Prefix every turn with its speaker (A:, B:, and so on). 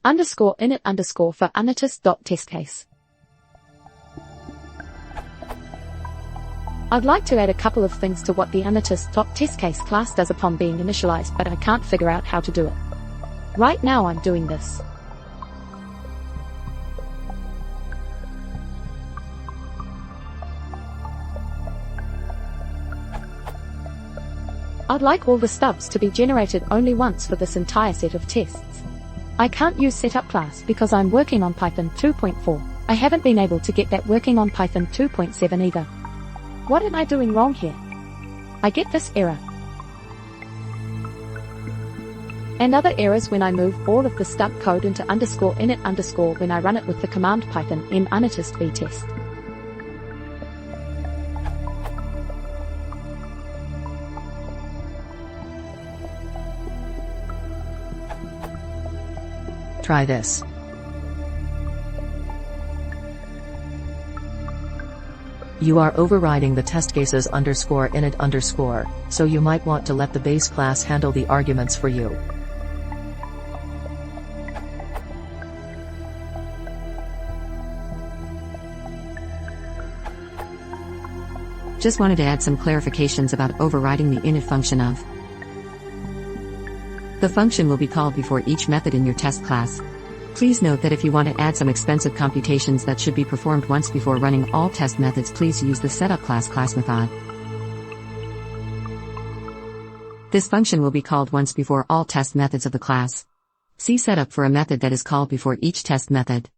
A: For Unittest.Testcase. I'd like to add a couple of things to what the Unittest.Testcase class does upon being initialized, but I can't figure out how to do it. Right now I'm doing this. I'd like all the stubs to be generated only once for this entire set of tests. I can't use setup class because I'm working on Python 2.4. I haven't been able to get that working on Python 2.7 either. What am I doing wrong here? I get this error. And other errors when I move all of the stub code into _init_ when I run it with the command python unittest.
B: Try this. You are overriding the test cases _init_, so you might want to let the base class handle the arguments for you.
C: Just wanted to add some clarifications about overriding the init function of. The function will be called before each method in your test class. Please note that if you want to add some expensive computations that should be performed once before running all test methods, please use the setup class method. This function will be called once before all test methods of the class. See setup for a method that is called before each test method.